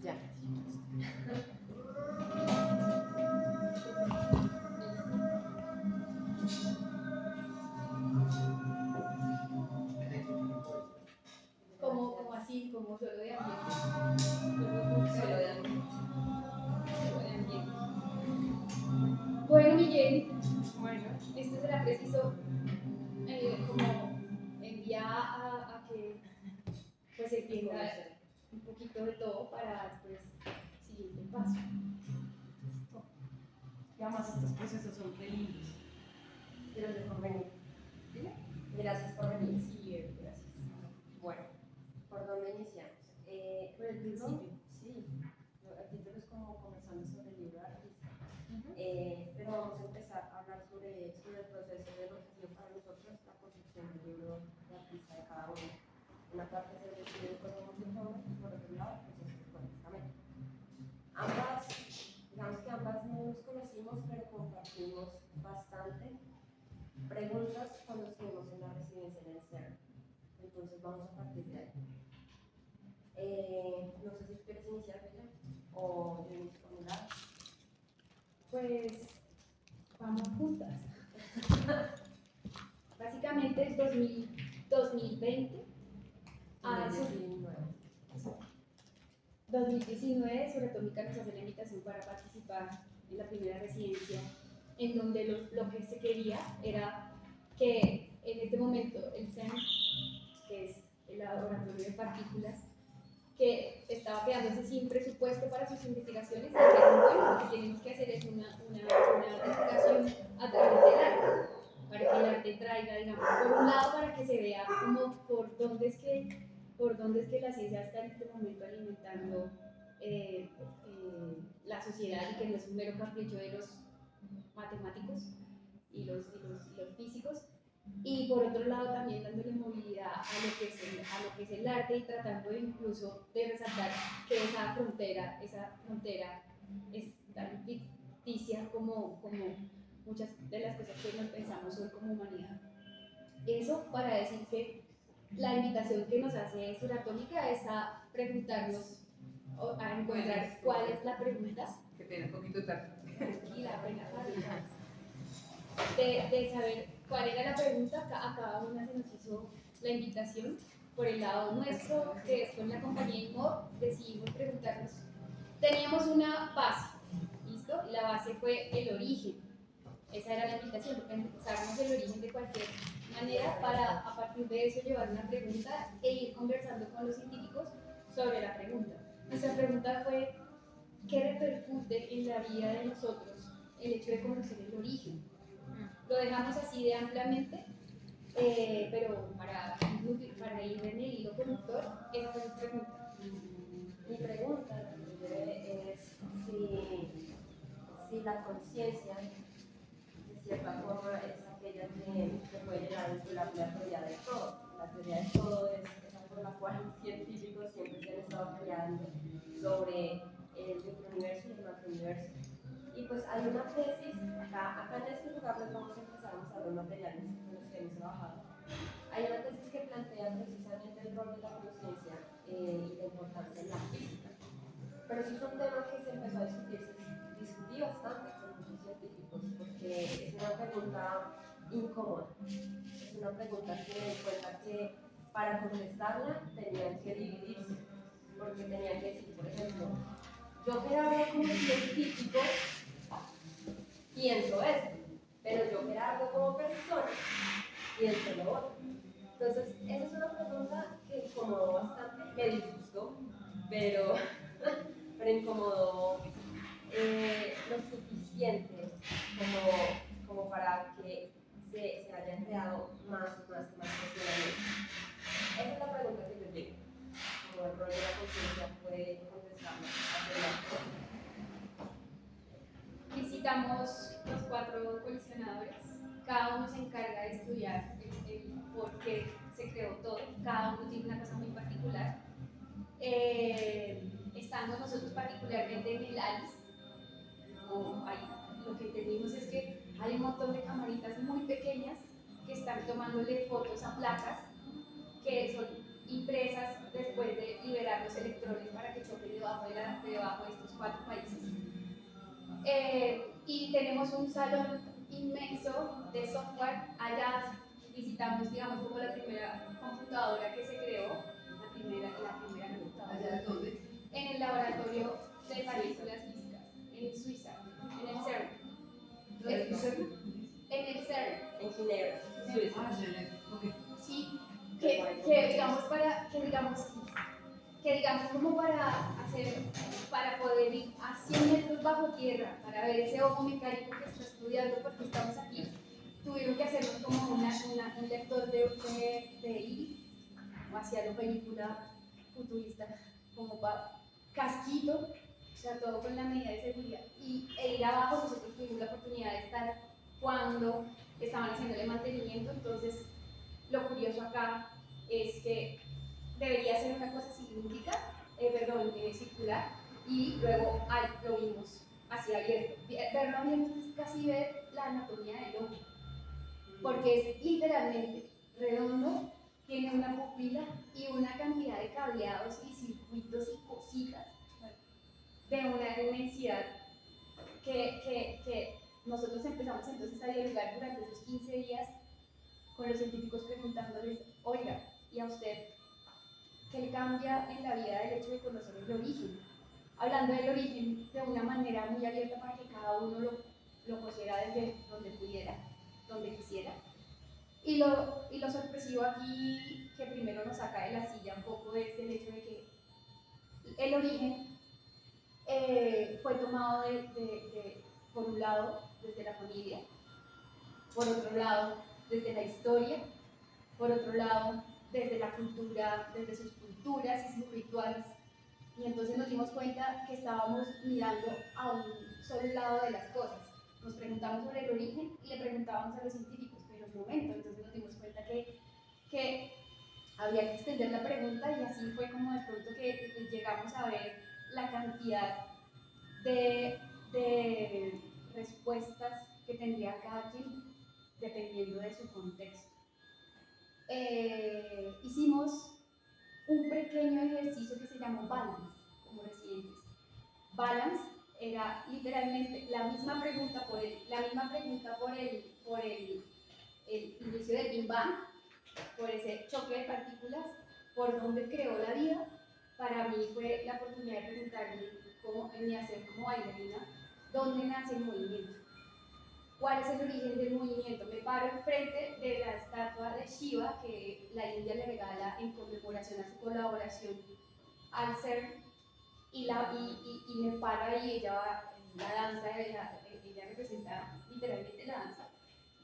Ya. Como así, como solo de ambiente. Solo de ambiente. Solo de ambiente. Bueno, Miguel, esto será preciso como enviar a que pues entienda un poquito de todo para después siguiente paso. Y además estos procesos son de lindos. Gracias por venir. Gracias por venir. Sí, gracias. Bueno, ¿por dónde iniciamos? Por el principio. Sí, el título es como conversando sobre el libro de artista. Pero vamos a empezar a hablar sobre el proceso de lo que ha sido para nosotros la construcción del libro de artista de cada uno. Una parte es el estudio como multiforme y por otro lado el proceso económicamente. Ambas, digamos que ambas no nos conocimos, pero compartimos bastante preguntas cuando estuvimos en la residencia en el CERN. Entonces vamos a partir de ahí. No sé si quieres iniciar, Bella, o yo inicio con mi lado. Pues vamos juntas. Básicamente es 2020 a 2019, Suratómica nos hace la invitación para participar en la primera residencia, en donde lo que se quería era que en este momento el CERN, que es el laboratorio de partículas, que estaba quedándose sin presupuesto para sus investigaciones, y dijeron, bueno, lo que tenemos que hacer es una divulgación a través del arte, para que el arte traiga, digamos, por un lado, para que se vea como por dónde es que la ciencia está en este momento alimentando la sociedad, y que no es un mero capricho de los matemáticos y los físicos, y por otro lado también dándole movilidad a lo que es el arte, y tratando incluso de resaltar que esa frontera es tan ficticia como muchas de las cosas que nos pensamos hoy como humanidad. Eso para decir que la invitación que nos hace Suratómica es a preguntarnos, o a encontrar cuál es la pregunta. Que tiene un poquito tarde. Tranquila, apenas de saber cuál era la pregunta. A cada una se nos hizo la invitación. Por el lado nuestro, que es con la compañía INMOR, decidimos preguntarnos. Teníamos una base, ¿listo? La base fue el origen. Esa era la invitación, pensarnos el origen de cualquier manera para a partir de eso llevar una pregunta e ir conversando con los científicos sobre la pregunta. Nuestra pregunta fue: ¿qué repercute en la vida de nosotros el hecho de conocer el origen? Lo dejamos así de ampliamente, pero para ir en el hilo conductor, esa fue mi pregunta. Mi pregunta es si la conciencia, de cierta forma, es aquella que puede llegar a vincular la teoría de todo. La teoría de todo es esa por la cual científicos siempre se han estado peleando sobre el microuniverso y el macrouniverso. Y pues hay una tesis, acá en este lugar les vamos a empezar a mostrar los materiales con los que hemos trabajado. Hay una tesis que plantea precisamente el rol de la conciencia y la importancia en la física. Pero eso es un tema que se empezó a discutir bastante con muchos científicos, porque es una pregunta incómoda. Es una pregunta que me di cuenta que para contestarla tenían que dividirse, porque tenían que decir, por ejemplo, yo Gerardo como científico pienso esto, pero yo Gerardo como persona pienso lo otro. Entonces, esa es una pregunta que incomodó bastante, me disgustó, pero incomodó lo suficiente como para que se hayan creado más cuestionamientos. Esa es la pregunta que yo tengo, como el rol de la conciencia puede contestarla. Visitamos los 4 colisionadores, cada uno se encarga de estudiar el por qué se creó todo, cada uno tiene una cosa muy particular. Estando nosotros particularmente en el ALICE, lo que entendimos es que hay un montón de camaritas muy pequeñas que están tomándole fotos a placas que son impresas después de liberar los electrones para que choquen debajo trabajo de estos 4 países. Y tenemos un salón inmenso de software. Allá visitamos, digamos, como la primera computadora que se creó, la primera computadora. ¿Allá dónde? En el laboratorio de partículas físicas, en Suiza, en el CERN. ¿Dónde es CERN? En el CERN. En Ginebra, Suiza. Ah, Geneva. Ok. Sí, que digamos que digamos como para poder ir a 100 metros bajo tierra, para ver ese ojo mecánico que está estudiando porque estamos aquí, tuvieron que hacernos como un lector de iris, o hacia la película futurista, como para casquito, o sea, todo con la medida de seguridad. E ir abajo, nosotros tuvimos la oportunidad de estar cuando estaban haciéndole mantenimiento, entonces lo curioso acá es que debería ser una cosa cilíndrica, circular, y luego lo vimos así abierto. Verlo abierto es casi ver la anatomía del ojo, porque es literalmente redondo, tiene una pupila y una cantidad de cableados y circuitos y cositas de una inmensidad que nosotros empezamos entonces a dialogar durante esos 15 días con los científicos preguntándoles, oiga, ¿y a usted qué le cambia en la vida el hecho de conocer el origen? Hablando del origen de una manera muy abierta para que cada uno lo cogiera desde donde pudiera, donde quisiera. Y lo sorpresivo aquí, que primero nos saca de la silla un poco, es el hecho de que el origen fue tomado por un lado desde la familia, por otro lado desde la historia, por otro lado desde la cultura, desde sus culturas y sus rituales. Y entonces nos dimos cuenta que estábamos mirando a un solo lado de las cosas. Nos preguntamos sobre el origen y le preguntábamos a los científicos, pero un momento, entonces nos dimos cuenta que había que extender la pregunta y así fue como de pronto que llegamos a ver la cantidad de respuestas que tendría cada quien dependiendo de su contexto. Hicimos un pequeño ejercicio que se llamó Balance, como residentes. Balance era literalmente la misma pregunta por el inicio del Big Bang, por ese choque de partículas, por dónde creó la vida. Para mí fue la oportunidad de preguntarme, en mi hacer como bailarina, ¿dónde nace el movimiento? ¿Cuál es el origen del movimiento? Me paro enfrente de la estatua de Shiva que la India le regala en conmemoración a su colaboración al CERN y me paro ahí, ella va en la danza, ella representa literalmente la danza.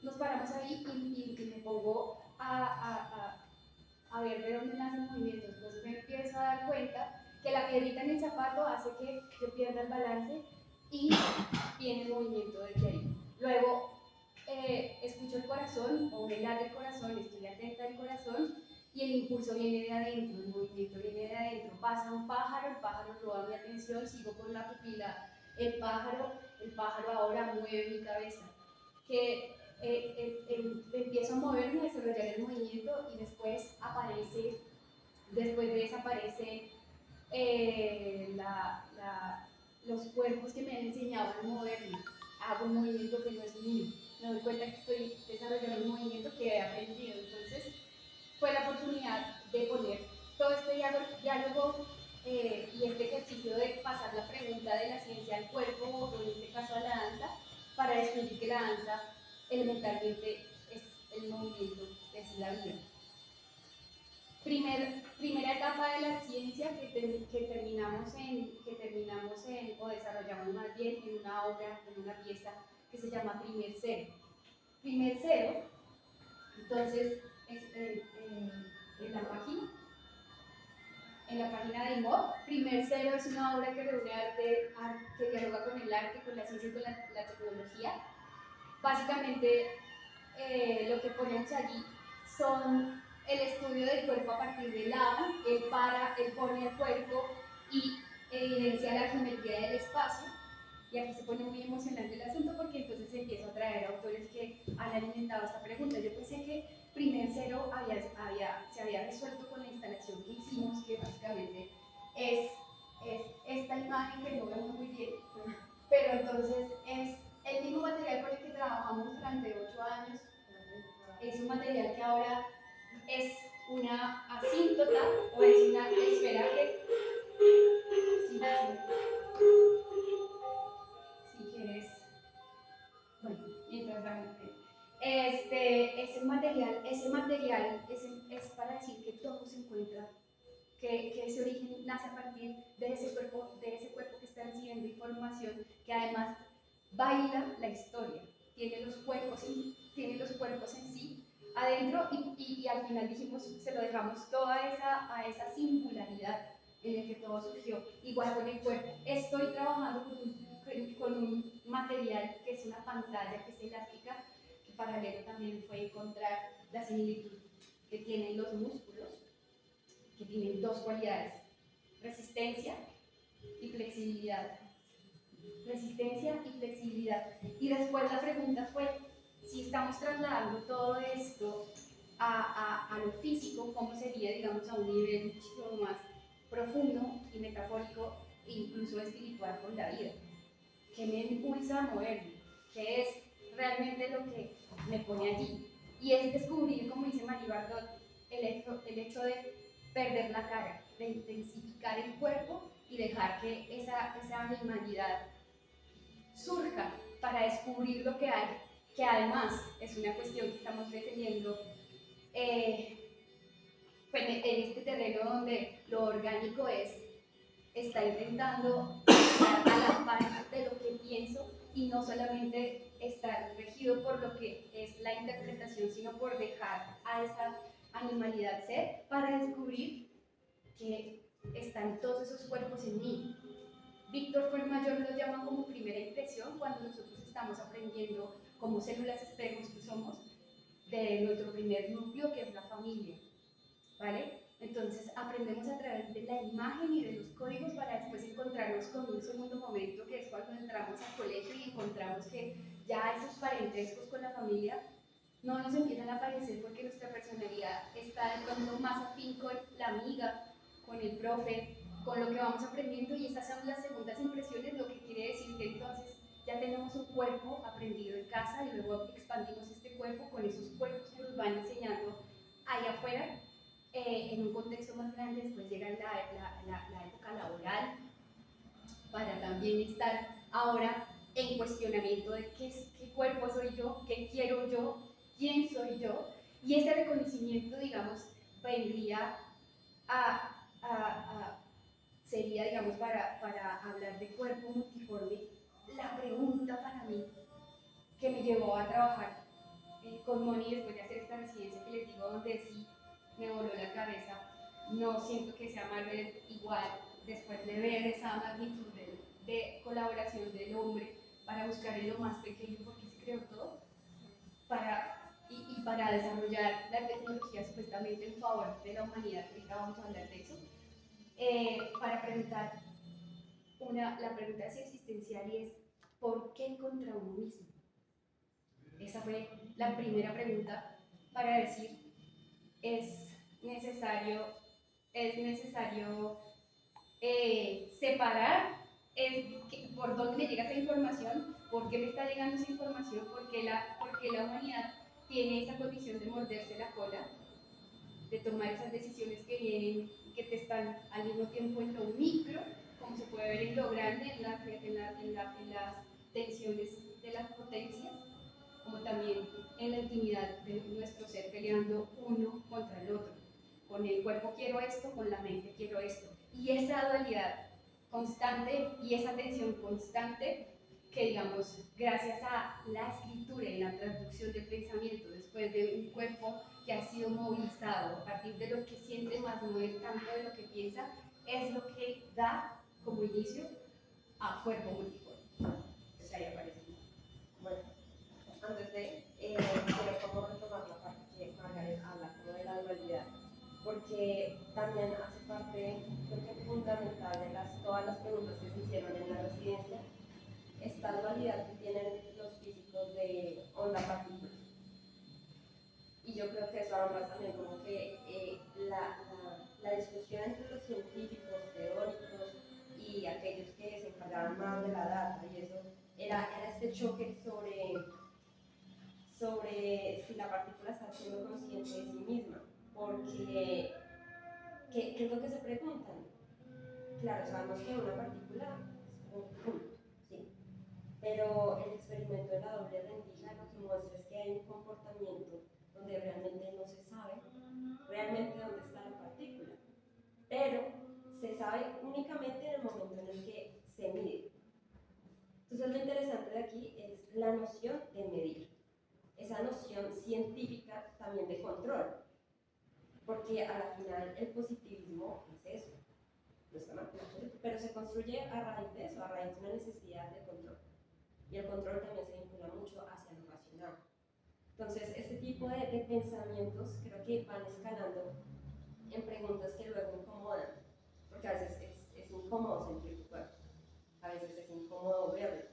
Nos paramos ahí y me pongo a ver de dónde nace el movimiento. Entonces me empiezo a dar cuenta que la piedrita en el zapato hace que yo pierda el balance y viene el movimiento desde ahí. Luego escucho el corazón o me late el corazón, estoy atenta al corazón y el impulso viene de adentro, el movimiento viene de adentro. Pasa un pájaro, el pájaro roba mi atención, sigo con la pupila, el pájaro ahora mueve mi cabeza. Que empiezo a moverme, a desarrollar el movimiento y después de eso aparece los cuerpos que me han enseñado a moverme. Hago un movimiento que no es mío, me doy cuenta que estoy desarrollando un movimiento que he aprendido. Entonces fue la oportunidad de poner todo este diálogo y este ejercicio de pasar la pregunta de la ciencia al cuerpo, o en este caso a la danza, para descubrir que la danza elementalmente es el movimiento, es la vida. Primera etapa de la ciencia que terminamos o desarrollamos más bien en una obra, en una pieza que se llama Primer Cero. Primer Cero, entonces, en la página de IMOD, Primer Cero es una obra que reúne arte, que dialoga con el arte, con la ciencia y con la tecnología. Básicamente, lo que ponemos allí son el estudio del cuerpo a partir del lado. Él pone el cuerpo y evidencia la geometría del espacio. Y aquí se pone muy emocionante el asunto porque entonces empiezo a traer autores que han alimentado esta pregunta. Yo pensé que Primer Cero se había resuelto con la instalación que hicimos, que básicamente es esta imagen imagen que no vemos muy bien, pero entonces es el mismo material con el que trabajamos durante 8 años. Es un material que ahora es una asíntota o es una esfera que, si quieres, bueno, mientras la gente, ese material es para decir que todo se encuentra, que ese origen nace a partir de ese cuerpo que está recibiendo información, que además baila la historia, tiene los cuerpos en sí adentro y al final dijimos, se lo dejamos toda a esa singularidad en el que todo surgió, igual con el cuerpo. Estoy trabajando con un material que es una pantalla que es elástica, que paralelo también fue encontrar la similitud que tienen los músculos, que tienen dos cualidades, resistencia y flexibilidad. Resistencia y flexibilidad. Y después la pregunta fue, si estamos trasladando todo esto a lo físico, ¿cómo sería, digamos, a un nivel muchísimo más profundo y metafórico, incluso espiritual con la vida? ¿Qué me impulsa a moverme? ¿Qué es realmente lo que me pone allí? Y es descubrir, como dice Marie Bardot, el hecho de perder la cara, de intensificar el cuerpo y dejar que esa animalidad surja para descubrir lo que hay, que además es una cuestión que estamos defendiendo pues en este terreno donde lo orgánico está intentando estar a la par de lo que pienso y no solamente estar regido por lo que es la interpretación, sino por dejar a esa animalidad ser para descubrir que están todos esos cuerpos en mí. Víctor Fuenmayor lo llama como primera impresión cuando nosotros estamos aprendiendo como células espejos que somos de nuestro primer núcleo, que es la familia, ¿vale? Entonces aprendemos a través de la imagen y de los códigos para después encontrarnos con un segundo momento, que es cuando entramos al colegio y encontramos que ya esos parentescos con la familia no nos empiezan a aparecer porque nuestra personalidad está de pronto más afín con la amiga, con el profe, con lo que vamos aprendiendo, y esas son las segundas impresiones, lo que quiere decir que entonces ya tenemos un cuerpo aprendido en casa y luego expandimos este cuerpo con esos cuerpos que nos van enseñando allá afuera, en un contexto más grande. Después llega la época laboral para también estar ahora en cuestionamiento de qué cuerpo soy yo, qué quiero yo, quién soy yo, y ese reconocimiento, digamos, vendría sería, digamos, para hablar de cuerpo multiforme, la pregunta para mí que me llevó a trabajar con Moni después de hacer esta residencia que les digo, donde sí me voló la cabeza. No siento que sea Margaret igual después de ver esa magnitud de colaboración del hombre para buscar en lo más pequeño, porque se creó todo, y para desarrollar la tecnología supuestamente en favor de la humanidad, que ahorita vamos a hablar de eso, para preguntar la pregunta es existencial, y es ¿por qué contra uno mismo? Esa fue la primera pregunta para decir, es necesario separar por dónde me llega esa información, por qué me está llegando esa información, porque la humanidad tiene esa condición de morderse la cola, de tomar esas decisiones que vienen y que te están al mismo tiempo en lo micro, como se puede ver en lo grande, en las tensiones de las potencias, como también en la intimidad de nuestro ser peleando uno contra el otro. Con el cuerpo quiero esto, con la mente quiero esto. Y esa dualidad constante y esa tensión constante que, digamos, gracias a la escritura y la traducción del pensamiento después de un cuerpo que ha sido movilizado a partir de lo que siente más no es tanto de lo que piensa, es lo que da como inicio a cuerpo multiforme. Entonces ahí aparece. Bueno, antes de, quiero como retomar la parte que Margaret habla como de la dualidad, porque también hace parte, creo que fundamental de todas las preguntas que se hicieron en la residencia, esta dualidad que tienen los físicos de onda-partícula. Y yo creo que eso habla también como que la discusión entre los científicos teóricos y aquellos que validaran más de la data y eso era este choque sobre si la partícula está siendo consciente de sí misma, porque ¿qué es lo que se preguntan? Claro, sabemos que una partícula es un punto, ¿sí? Pero el experimento de la doble rendija lo que muestra es que hay un comportamiento donde realmente no se sabe realmente dónde está la partícula, pero se sabe únicamente en el momento en el que se mide. Entonces lo interesante de aquí es la noción de medir, esa noción científica también de control, porque a la final el positivismo es eso, no está mal, pero se construye a raíz de eso, a raíz de una necesidad de control. Y el control también se vincula mucho hacia lo racional. Entonces, este tipo de pensamientos creo que van escalando en preguntas que luego incomodan, porque a veces es incómodo sentir tu cuerpo, a veces es incómodo verlo.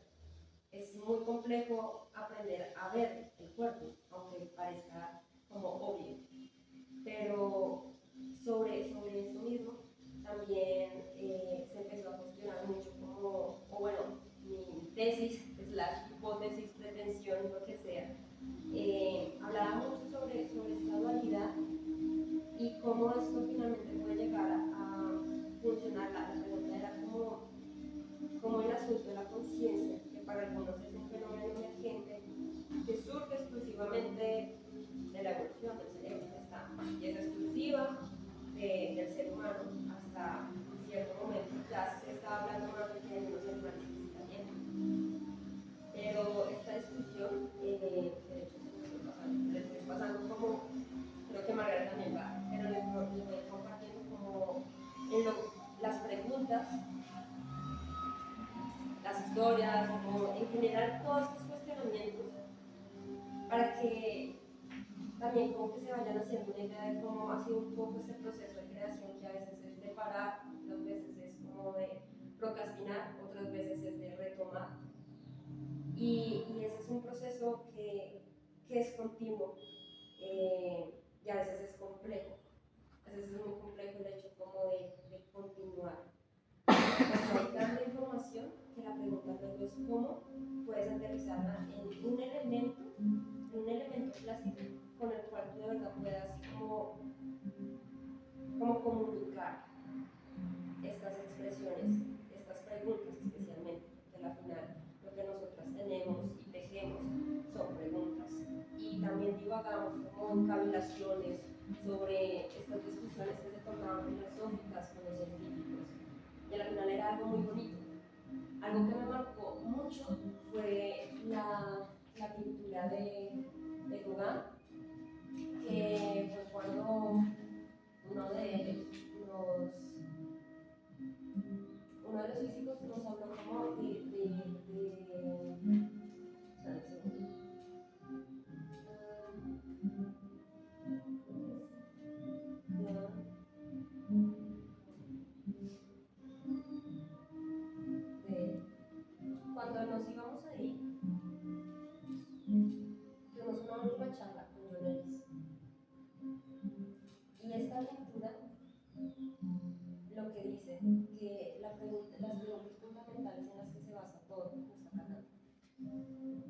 Es muy complejo aprender a ver el cuerpo, aunque parezca como obvio. Pero sobre eso mismo también se empezó a cuestionar mucho como, o bueno, mi tesis, hipótesis, pretensión, lo que sea, hablaba mucho sobre esta dualidad y cómo esto finalmente puede llegar a funcionar. La pregunta era cómo el asunto de la conciencia, que para algunos es un fenómeno emergente, que surge exclusivamente de la evolución del cerebro, y es exclusiva del ser humano hasta cierto momento. Ya se está hablando más de que hay unos animales que se calientan. Pero esta discusión, que de hecho les estoy pasando como, creo que Margarita también va, pero les voy compartiendo como las preguntas, las historias, o en general todos estos cuestionamientos, para que también como que se vayan haciendo una idea de cómo ha sido un poco ese proceso de creación, que a veces es de parar, otras veces es como de procrastinar, otras veces es de retomar. Y ese es un proceso que es continuo, y a veces es complejo. A veces es muy complejo el hecho como de continuar. Porque hay tanta información que la pregunta luego es cómo puedes aterrizarla en un elemento plástico con el cual tú de verdad puedas como comunicar estas expresiones, estas preguntas especialmente, porque al final lo que nosotras tenemos y tejemos son preguntas. Y también divagamos como en cavilaciones sobre estas discusiones que se tornaban filosóficas con los científicos. Y al final era algo muy bonito. Algo que me marcó mucho fue la pintura de Gauguin, que fue cuando uno de ellos, uno de los físicos nos habló como cuando nos íbamos ahí, tuvimos una última charla con John Ellis. Y esta pintura lo que dice que las preguntas fundamentales en las que se basa todo lo que está hablando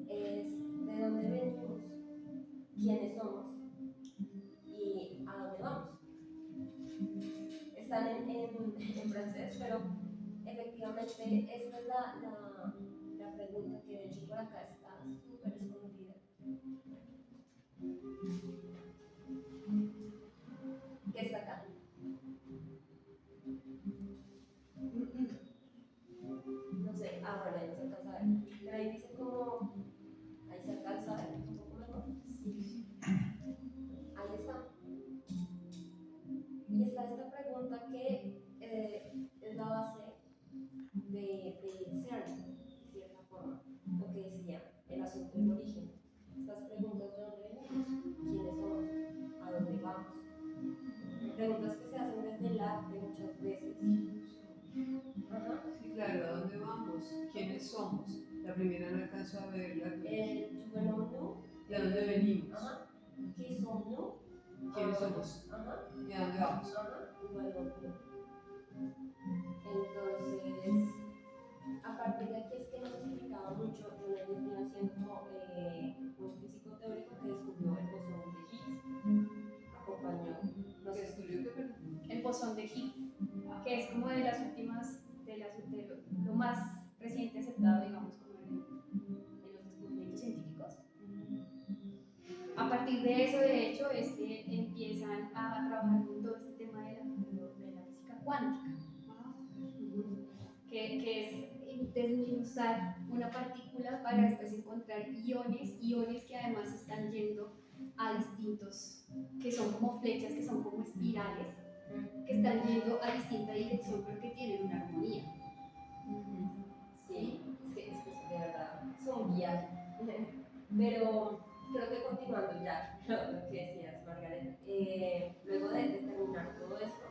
es de dónde venimos, quiénes somos y a dónde vamos. Están en francés, pero efectivamente esta es la pregunta que de hecho por acá está súper escondida. ¿Qué está acá? No sé, bueno, ahí no se alcanza a ver. Pero ahí dice como, ahí se alcanza a ver un poco mejor. Sí. Ahí está. Y está esta pregunta que es la base de CERN, de cierta forma, lo que decía, el asunto del origen. Estas preguntas de dónde venimos, quiénes somos, a dónde vamos. Preguntas que se hacen desde el arte muchas veces. Ajá. Sí, claro, ¿a dónde vamos? ¿Quiénes somos? La primera no alcanzó a verla. Nous. ¿Y a dónde venimos? Ajá. ¿Qué somos? ¿Quiénes somos? Ajá. ¿Y a dónde vamos? Ajá. Entonces, a más reciente aceptado, digamos, como en los descubrimientos científicos. A partir de eso, de hecho, es que empiezan a trabajar con todo este tema de la física cuántica, que es desmenuzar una partícula para después encontrar iones que además están yendo a distintos, que son como flechas, que son como espirales, que están yendo a distinta dirección, pero que tienen una armonía. Sí, es que de verdad es un viaje. Pero creo que continuando ya lo que decías, Margaret, luego de terminar todo esto,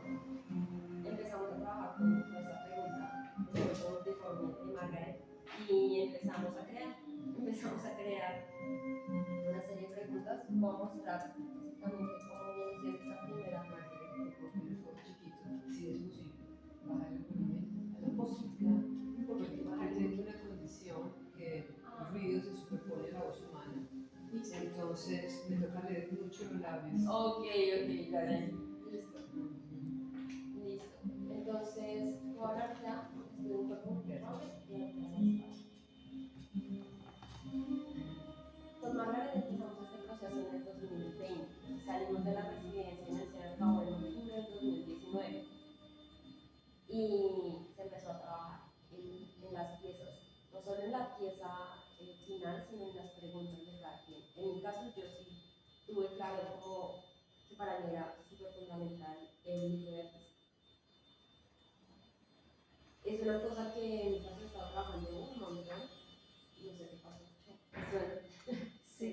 empezamos a trabajar con esa pregunta, después de forma de Margaret, y empezamos a crear una serie de preguntas. Voy a mostrar básicamente cómo viene siendo esa primera Margaret. Si es posible, bajar el volumen a la música, porque tiene una condición que el ruido se superpone a la voz humana. Entonces me toca leer mucho los labios. Ok, ya ves. Listo. Entonces, voy a hablar ya, estoy un poco muy rápido y con Margaret empezamos este proceso en el 2020. Salimos de la residencia en el Cielo Cabo en octubre del 2019 y se empezó a trabajar en las piezas, no solo en la pieza final, sino en las preguntas de cada quien. En mi caso, yo sí tuve claro como que para mí era súper fundamental el libro de artista. Es una cosa que en mi caso he estado trabajando un montón, no sé qué pasó, suena. Sí.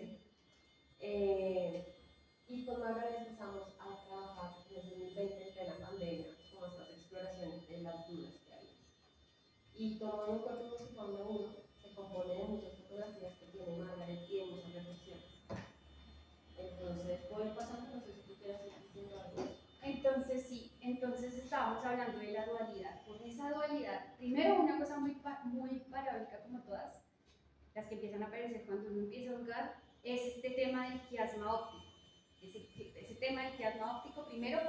Y con Margaret empezamos a trabajar en el 2020 en plena pandemia, como estas exploraciones de las dudas que había. Y Tomando un cuerpo multiforme 1 se compone de muchas fotografías que tiene Margaret y de muchas reflexiones. Entonces, voy pasando, no sé si tú quieres ir diciendo algo. Entonces sí, entonces estábamos hablando de la dualidad. Con esa dualidad, primero una cosa muy paradójica como todas, las que empiezan a aparecer cuando uno empieza a jugar, es este tema del quiasma óptico. Ese tema del quiasma óptico, primero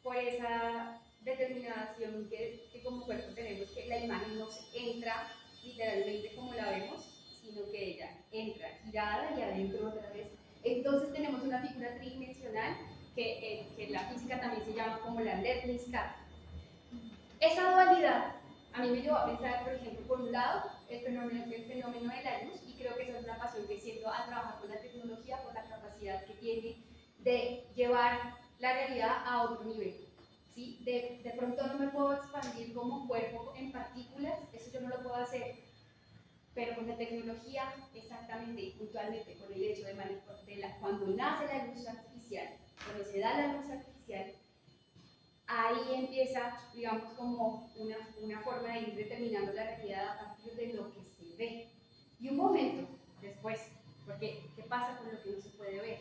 por esa determinación que como cuerpo tenemos, que la imagen no se entra literalmente como la vemos, sino que ella entra girada y adentro otra vez. Entonces tenemos una figura tridimensional que en la física también se llama como la Ledniskata. Esa dualidad a mí me llevó a pensar, por ejemplo, por un lado, el fenómeno de la luz, y creo que esa es una pasión que siento al trabajar con la tecnología, por la capacidad que tiene de llevar la realidad a otro nivel. ¿Sí? De pronto no me puedo expandir como cuerpo en partículas, eso yo no lo puedo hacer, pero con la tecnología, exactamente y puntualmente, con el hecho de cuando nace la luz artificial, cuando se da la luz artificial, ahí empieza, digamos, como una forma de ir determinando la realidad a partir de lo que se ve. Y un momento después, porque ¿qué pasa con lo que no se puede ver?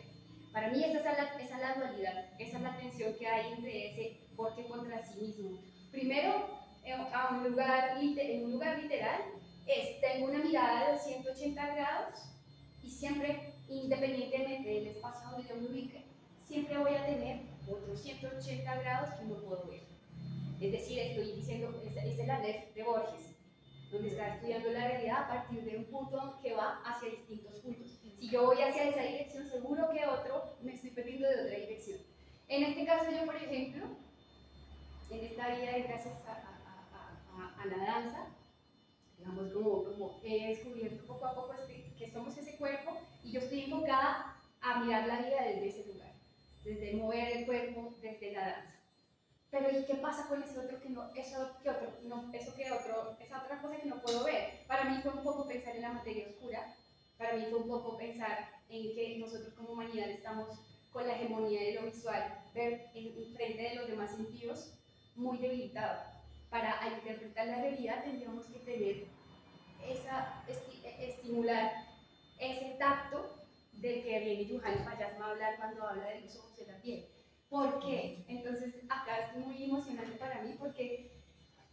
Para mí esa es la dualidad, esa es la tensión que hay entre ese porque contra sí mismo. Primero, en un lugar literal, tengo una mirada de 180 grados y siempre, independientemente del espacio donde yo me ubique, siempre voy a tener otros 180 grados que no puedo ver. Es decir, estoy diciendo, es el Aleph de Borges, donde está estudiando la realidad a partir de un punto que va hacia distintos puntos. Si yo voy hacia esa dirección, seguro que otro me estoy perdiendo de otra dirección. En este caso, yo, por ejemplo, en esta vida, gracias a la danza, digamos, como he descubierto poco a poco que somos ese cuerpo, y yo estoy enfocada a mirar la vida desde ese lugar, desde mover el cuerpo, desde la danza. Pero ¿y qué pasa con ese otro que no, esa otra cosa que no puedo ver? Para mí fue un poco pensar en la materia oscura, para mí fue un poco pensar en que nosotros como humanidad estamos con la hegemonía de lo visual, ver en frente de los demás sentidos muy debilitado. Para interpretar la realidad tendríamos que tener estimular ese tacto del que viene Yuhani Payasma a hablar cuando habla de los ojos de la piel. ¿Por qué? Entonces acá es muy emocionante para mí porque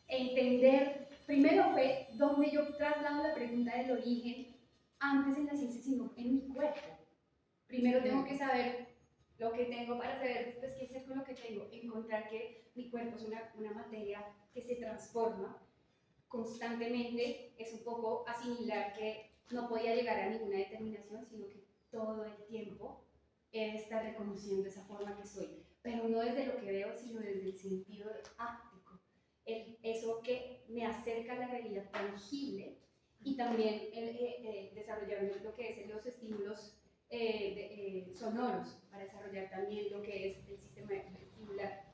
entender, primero fue donde yo traslado la pregunta del origen, antes en la ciencia, sino en mi cuerpo. Primero tengo que saber lo que tengo para saber después qué hacer con lo que tengo, encontrar que mi cuerpo es una materia que se transforma, constantemente, es un poco asimilar que no podía llegar a ninguna determinación, sino que todo el tiempo he de estar reconociendo esa forma que soy, pero no desde lo que veo, sino desde el sentido áptico, eso que me acerca a la realidad tangible, y también desarrollar lo que es los estímulos sonoros, para desarrollar también lo que es el sistema vestibular.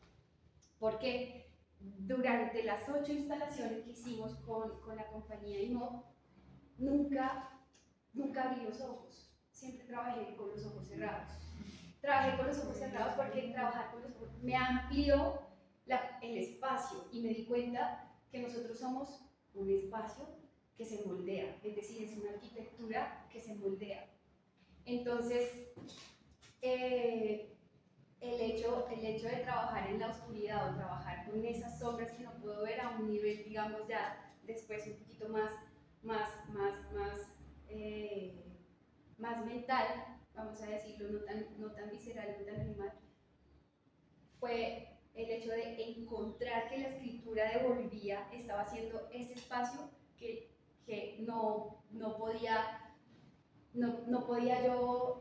Porque durante las 8 instalaciones que hicimos con la compañía IMOB, nunca abrí los ojos, siempre trabajé con los ojos cerrados. Trabajé con los ojos cerrados porque trabajar con los ojos me amplió el espacio, y me di cuenta que nosotros somos un espacio que se moldea, es decir, es una arquitectura que se moldea. Entonces, el hecho de trabajar en la oscuridad o trabajar con esas sombras que no puedo ver a un nivel, digamos, ya después un poquito más mental, vamos a decirlo, no tan visceral, no tan animal, fue el hecho de encontrar que la escritura devolvía, estaba haciendo ese espacio que no podía yo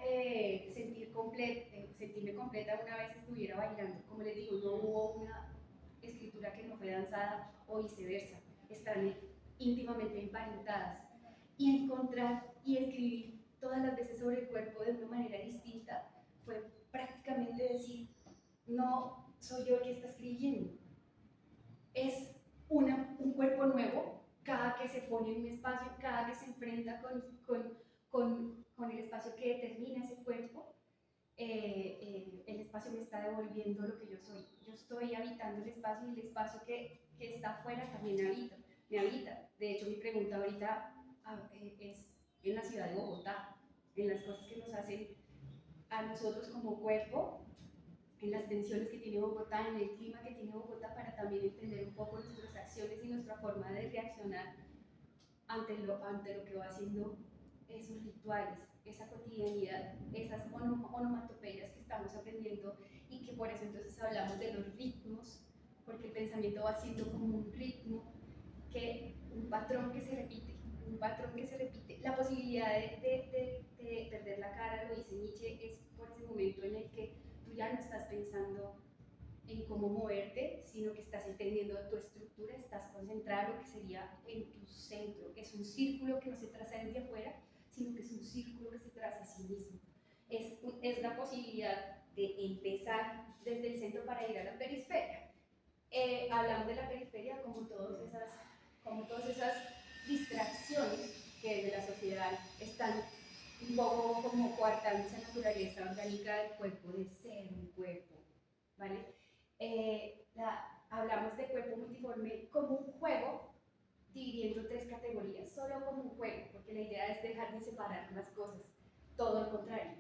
sentirme completa una vez estuviera bailando. Como les digo, no hubo una escritura que no fue danzada o viceversa, están íntimamente emparentadas. Y encontrar y escribir todas las veces sobre el cuerpo de una manera distinta fue prácticamente decir, no soy yo el que está escribiendo, es un cuerpo nuevo cada que se pone en un espacio, cada que se enfrenta con el espacio que determina ese cuerpo. El espacio me está devolviendo lo que yo soy. Yo estoy habitando el espacio, y el espacio que está afuera también me habita. De hecho, mi pregunta ahorita es en la ciudad de Bogotá, en las cosas que nos hacen a nosotros como cuerpo, en las tensiones que tiene Bogotá, en el clima que tiene Bogotá, para también entender un poco nuestras acciones y nuestra forma de reaccionar ante lo que va haciendo esos rituales, esa cotidianidad, esas onomatopeyas que estamos aprendiendo, y que por eso entonces hablamos de los ritmos, porque el pensamiento va siendo como un ritmo, un patrón que se repite, un patrón que se repite. La posibilidad de perder la cara, lo dice Nietzsche, es por ese momento en el que tú ya no estás pensando en cómo moverte, sino que estás entendiendo tu estructura, estás concentrado en lo que sería en tu centro, que es un círculo que no se traza desde afuera, sino que es un círculo que se traza a sí mismo. Es la posibilidad de empezar desde el centro para ir a la periferia. Hablamos de la periferia como todas esas distracciones que desde la sociedad están un poco como coartando esa naturaleza orgánica del cuerpo, de ser un cuerpo, ¿vale? Hablamos de cuerpo multiforme como un juego, dividiendo 3 categorías, solo como un juego, porque la idea es dejar de separar las cosas, todo lo contrario.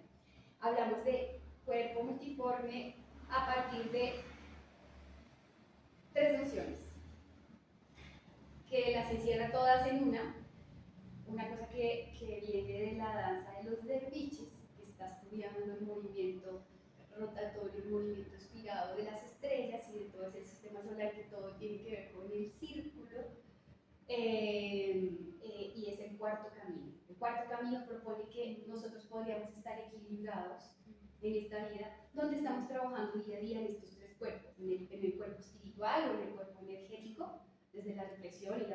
Hablamos de cuerpo multiforme a partir de 3 nociones, que las encierra todas en una cosa que viene de la danza de los derviches, que está estudiando el movimiento rotatorio, el movimiento espirado de las estrellas y de todo ese sistema solar, que todo tiene que ver con el círculo, y es el cuarto camino. El cuarto camino propone que nosotros podríamos estar equilibrados en esta vida, donde estamos trabajando día a día en estos 3 cuerpos, en el cuerpo espiritual o en el cuerpo energético, desde la reflexión,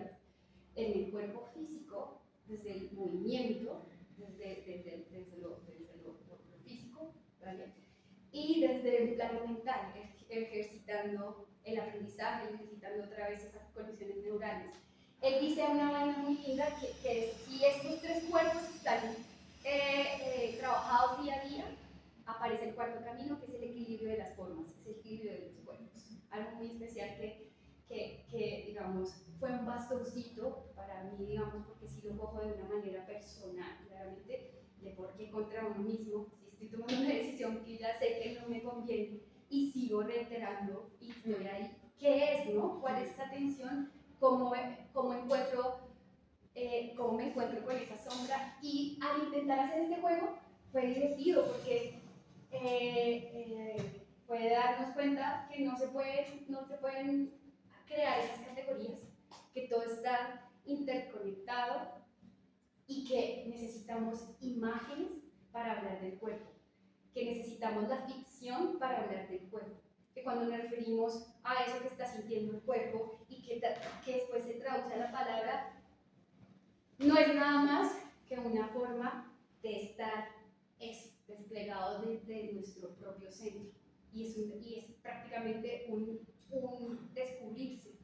en el cuerpo físico, desde el movimiento, desde lo físico, ¿vale? Y desde el plano mental, ejercitando el aprendizaje, ejercitando otra vez esas conexiones neurales. Él dice una vaina muy linda que si estos 3 cuerpos están trabajados día a día, aparece el cuarto camino, que es el equilibrio de las formas, es el equilibrio de los cuerpos. Algo muy especial que digamos, fue un bastoncito para mí, digamos, porque sí lo cojo de una manera personal, claramente, de por qué contra uno mismo, si estoy tomando una decisión que ya sé que no me conviene y sigo reiterando y estoy ahí. ¿Qué es, no? ¿Cuál es esa tensión? ¿Cómo me encuentro con esa sombra? Y al intentar hacer este juego fue divertido porque puede darnos cuenta que no se pueden crear esas categorías, que todo está y que necesitamos imágenes para hablar del cuerpo, que necesitamos la ficción para hablar del cuerpo, que cuando nos referimos a eso que está sintiendo el cuerpo y que después se traduce a la palabra, no es nada más que una forma de estar desplegado desde nuestro propio centro. Y es prácticamente un descubrirse,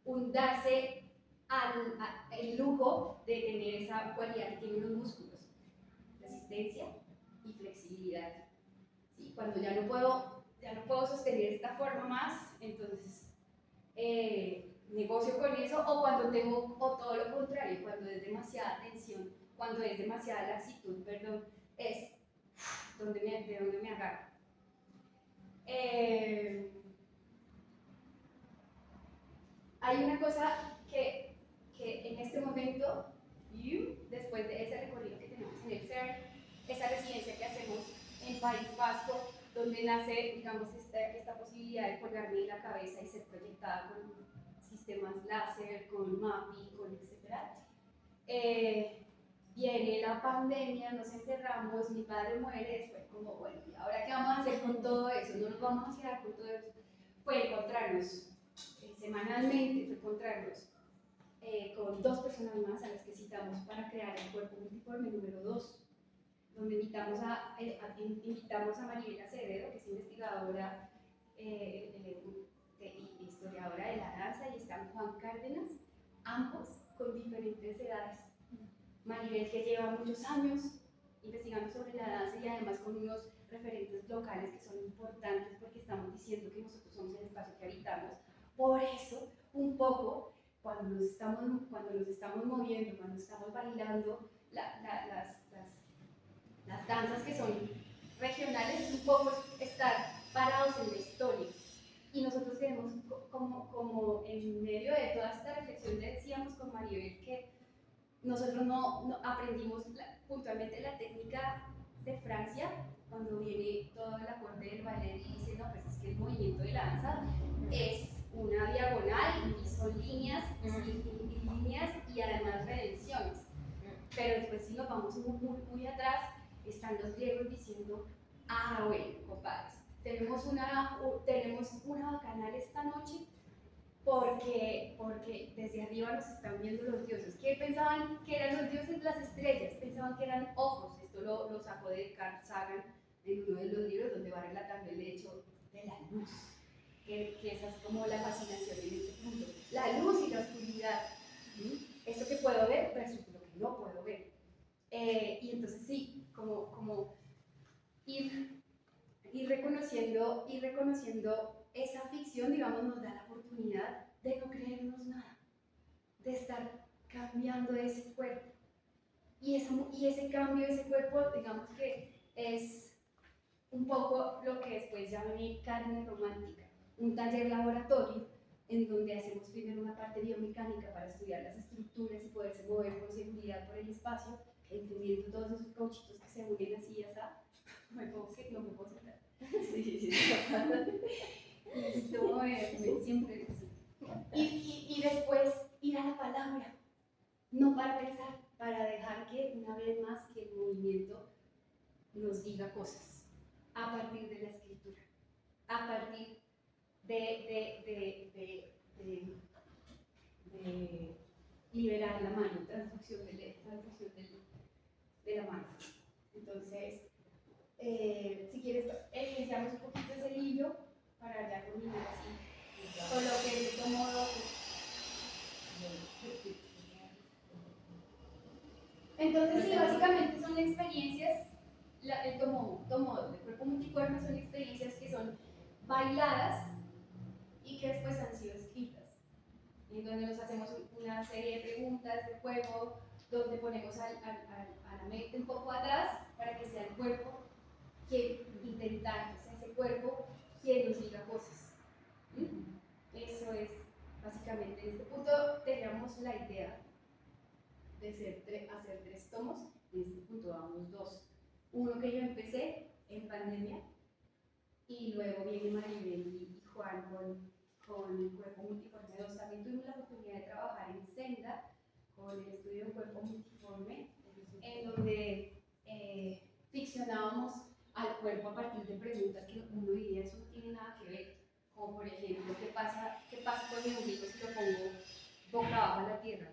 un darse el lujo de tener esa cualidad que tienen los músculos, resistencia y flexibilidad. ¿Sí? Cuando ya no puedo sostener esta forma más, entonces negocio con eso, o cuando tengo, o todo lo contrario, cuando es demasiada tensión, cuando es demasiada laxitud, perdón, es de donde me agarro. Hay una cosa que en este momento, después de ese recorrido que tenemos en el CERN, esa residencia que hacemos en País Vasco, donde nace, digamos, esta posibilidad de colgarme en la cabeza y ser proyectada con sistemas láser, con MAPI, con etcétera. Viene la pandemia, nos encerramos, mi padre muere, fue como, bueno, ¿y ahora qué vamos a hacer con todo eso? No nos vamos a quedar con todo eso. Fue encontrarnos semanalmente, fue encontrarnos con 2 personas más a las que citamos para crear el cuerpo multiforme número 2, donde invitamos a Maribel Acevedo, que es investigadora y historiadora de la danza, y está Juan Cárdenas, ambos con diferentes edades. Maribel, que lleva muchos años investigando sobre la danza y además con unos referentes locales que son importantes porque estamos diciendo que nosotros somos el espacio que habitamos. Por eso, un poco, cuando nos estamos moviendo, cuando estamos bailando las danzas que son regionales, es un poco estar parados en la historia. Y nosotros queremos, como en medio de toda esta reflexión, decíamos con Maribel que nosotros no aprendimos puntualmente la técnica de Francia, cuando viene toda la corte del ballet y dice, no, pues es que el movimiento de la danza es una diagonal y son líneas y además redenciones. Pero después, si nos vamos muy atrás, están los griegos diciendo, bueno, compadres, tenemos una bacanal esta noche porque desde arriba nos están viendo los dioses. ¿Qué pensaban que eran los dioses? Las estrellas, pensaban que eran ojos. Esto lo sacó de Carl Sagan en uno de los libros donde va relatando el hecho de la luz, que esa es como la fascinación en este punto. La luz y la oscuridad, esto que puedo ver versus lo que no puedo ver. Y entonces sí, como ir reconociendo esa ficción, digamos, nos da la oportunidad de no creernos nada, de estar cambiando ese cuerpo. Y ese cambio de ese cuerpo, digamos que es un poco lo que después llamé carne romántica, un taller laboratorio en donde hacemos primero una parte biomecánica para estudiar las estructuras y poderse mover con seguridad por el espacio, entendiendo todos esos cauchitos que se unen así, no me puedo sentar. Sí. Necesito moverme, siempre así. Y después ir a la palabra, no para pensar, para dejar que una vez más que el movimiento nos diga cosas, a partir de la escritura, a partir de liberar la mano, transducción de la mano. Entonces, si quieres, iniciamos un poquito ese libro para ya culminar así, con lo que de todo modo. Entonces, sí, básicamente son experiencias, el tomodo, el cuerpo multiforme son experiencias que son bailadas y que después han sido escritas, en donde nos hacemos una serie de preguntas, de juego, donde ponemos a la mente un poco atrás para que sea el cuerpo que intentar, que sea ese cuerpo quien nos diga cosas. Eso es básicamente, en este punto teníamos la idea de hacer 3 tomos, en este punto vamos 2. Uno que yo empecé en pandemia y luego viene Maribel y Juan con el cuerpo multiforme 2. También tuvimos la oportunidad de trabajar en Senda con el estudio de cuerpo multiforme, dimensionábamos al cuerpo a partir de preguntas que uno diría eso no tiene nada que ver, como por ejemplo, qué pasa con mi ombligo si lo pongo boca abajo a la tierra?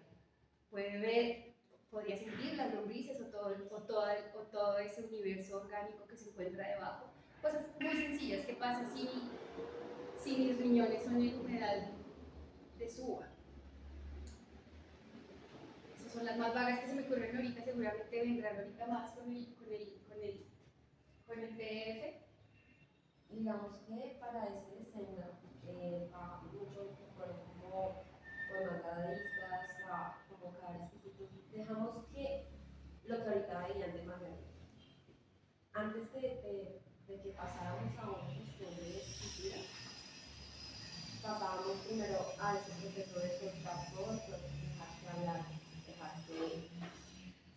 Puede ver, podría sentir las lombrices o todo ese universo orgánico que se encuentra debajo. Cosas muy sencillas. ¿Qué pasa si mis riñones son el humedal de su uva? Esas son las más vagas que se me ocurren ahorita, seguramente vendrán ahorita más con el PDF. Digamos que para ese diseño trabaja mucho como poemas dadaístas, como cada exquisito. Dejamos que lo que ahorita veían de Margarita, antes de que pasáramos a una cuestión de escritura, pasábamos primero a ese proceso de soltar todo el cuerpo, dejar que hablar, dejar que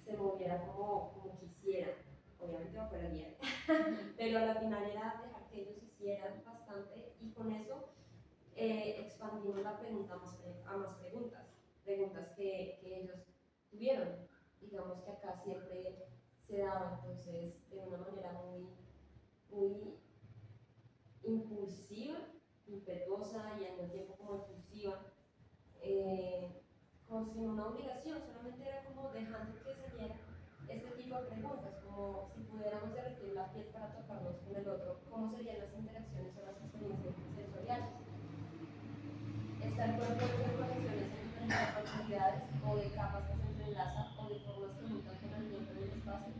se moviera como quisiera, obviamente bajo la guía, pero a la final era dejar que ellos hicieran bastante y con eso expandimos la pregunta a más preguntas que ellos tuvieron. Digamos que acá siempre se daba entonces de una manera muy impulsiva, impetuosa y al mismo tiempo como efusiva, como sin una obligación, solamente era como dejando que saliera este tipo de preguntas, como si pudiéramos derretir la piel para tocarnos con el otro, ¿cómo serían las interacciones o las experiencias sensoriales? ¿Está el cuerpo de conexiones en diferentes profundidades o de capas que se entrelazan o de formas que mutan con el tiempo y el espacio?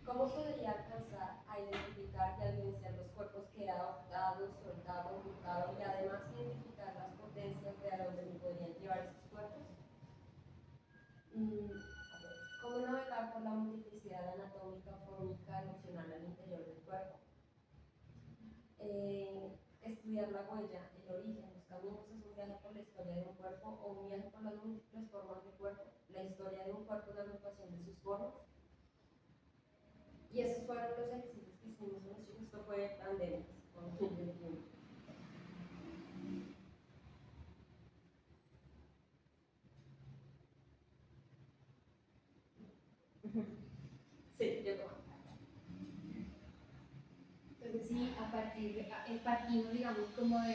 ¿Cómo podría alcanzar a identificar y a vivenciar los cuerpos que he adoptado, soltado, mutado y además identificar las potencias de a dónde me podrían llevar esos cuerpos? ¿Cómo navegar por la multiplicidad anatómica, fórmica, emocional al interior del cuerpo? Estudiar la huella, el origen, los caminos es un viaje por la historia de un cuerpo o un viaje por las múltiples formas de cuerpo, la historia de un cuerpo, la agrupación de sus formas. Y esos fueron los ejercicios que hicimos con los chicos. Esto fue pandemia, con 2021. Sí, llegó. Entonces sí, partimos, digamos, como de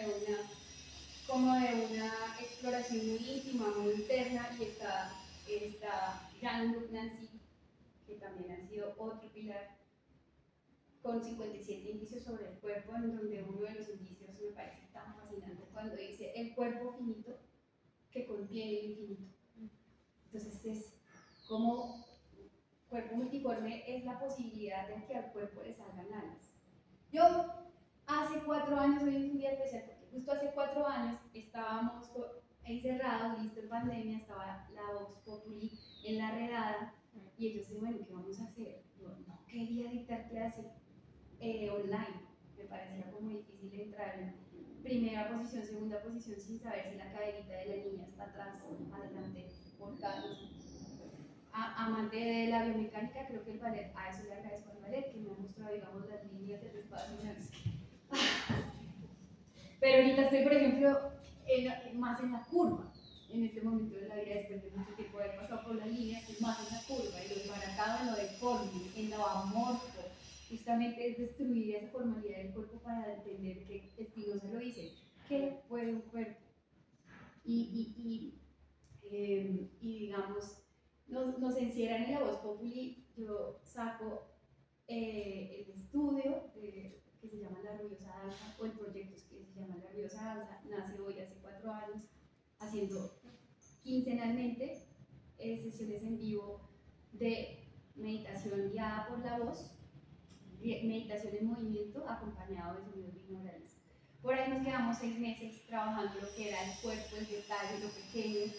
una exploración muy íntima, muy interna, y está Jean-Luc Nancy, que también ha sido otro pilar, con 57 indicios sobre el cuerpo, en donde uno de los indicios me parece tan fascinante cuando dice el cuerpo finito que contiene el infinito. Entonces es como cuerpo multiforme es la posibilidad de que al cuerpo le salgan alas. Yo hace 4 años, hoy es un día especial porque justo hace 4 años estábamos encerrados, listo en pandemia, estaba la Vox Populi en la redada y ellos decían, bueno, ¿qué vamos a hacer? Yo no quería dictar clase online, me parecía como difícil entrar en primera posición, segunda posición sin saber si la caderita de la niña está atrás, adelante, volcada. Amante de la biomecánica, creo que el ballet, a eso le agradezco al ballet, que me ha mostrado, digamos, las líneas del espacio. Pero ahorita estoy, por ejemplo, más en la curva, en este momento de la vida, después de mucho tiempo de haber pasado por las líneas, estoy más en la curva, y lo desbaratado en lo deforme, en lo amorfo, justamente es destruir esa formalidad del cuerpo para entender que Spinoza lo dice, ¿qué puede un cuerpo? Y digamos, nos encierran en la Voz Populi. Yo saco el estudio que se llama La Ruidosa Danza, o el proyecto que se llama La Ruidosa Danza, nace hoy hace 4 años, haciendo quincenalmente sesiones en vivo de meditación guiada por la voz, meditación en movimiento acompañado de sonidos binaurales. Por ahí nos quedamos 6 meses trabajando lo que era el cuerpo, el detalle, lo pequeño.